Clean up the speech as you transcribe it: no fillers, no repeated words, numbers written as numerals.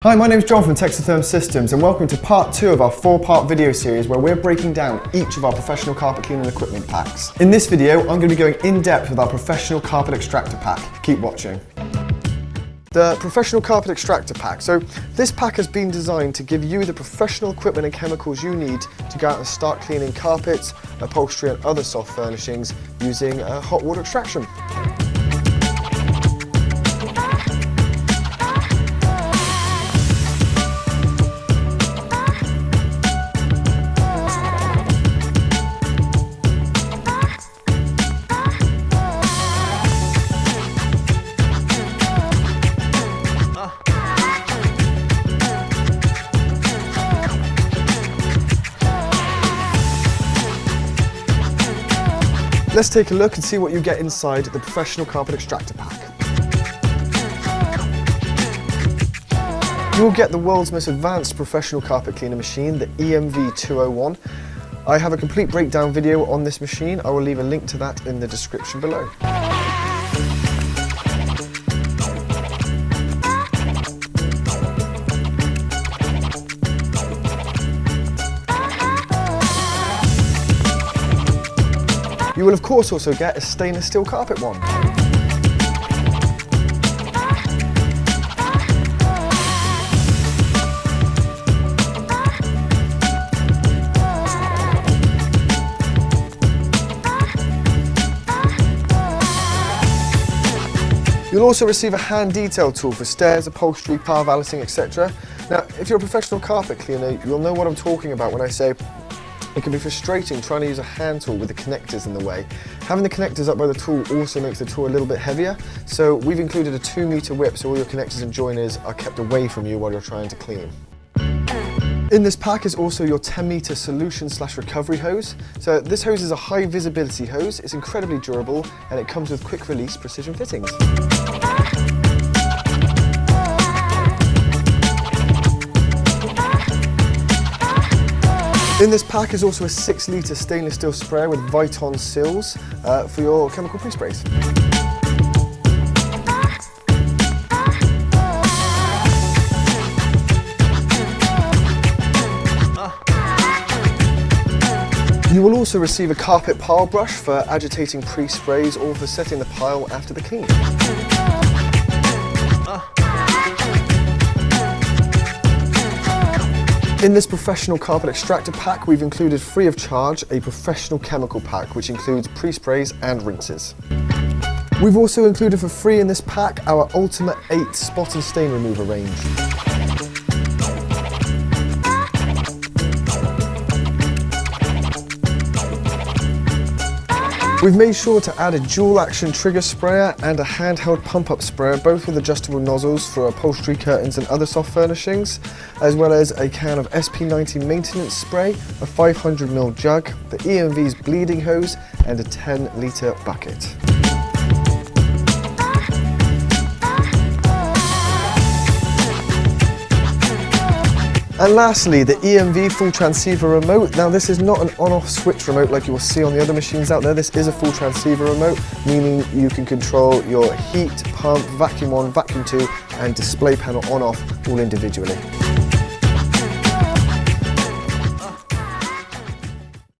Hi, my name is John from Texatherm Systems and welcome to part 2 of our 4-part video series where we're breaking down each of our professional carpet cleaning equipment packs. In this video, I'm going to be going in depth with our professional carpet extractor pack. Keep watching. The professional carpet extractor pack. So this pack has been designed to give you the professional equipment and chemicals you need to go out and start cleaning carpets, upholstery and other soft furnishings using hot water extraction. Let's take a look and see what you get inside the professional carpet extractor pack. You will get the world's most advanced professional carpet cleaner machine, the EMV 201. I have a complete breakdown video on this machine. I will leave a link to that in the description below. You will of course also get a stainless steel carpet one. You'll also receive a hand detail tool for stairs, upholstery, power balancing, etc. Now, if you're a professional carpet cleaner, you'll know what I'm talking about when I say it can be frustrating trying to use a hand tool with the connectors in the way. Having the connectors up by the tool also makes the tool a little bit heavier, so we've included a 2-meter whip so all your connectors and joiners are kept away from you while you're trying to clean. In this pack is also your 10-meter solution/recovery hose. So this hose is a high visibility hose, it's incredibly durable and it comes with quick release precision fittings. In this pack is also a 6-litre stainless steel sprayer with Viton seals for your chemical pre-sprays. You will also receive a carpet pile brush for agitating pre-sprays or for setting the pile after the clean. In this professional carpet extractor pack, we've included free of charge a professional chemical pack, which includes pre-sprays and rinses. We've also included for free in this pack our Ultimate 8 spot and stain remover range. We've made sure to add a dual action trigger sprayer and a handheld pump up sprayer, both with adjustable nozzles for upholstery, curtains and other soft furnishings, as well as a can of SP90 maintenance spray, a 500ml jug, the EMV's bleeding hose and a 10-litre bucket. And lastly, the EMV full transceiver remote. Now this is not an on-off switch remote like you will see on the other machines out there. This is a full transceiver remote, meaning you can control your heat, pump, vacuum on, vacuum to, and display panel on-off all individually.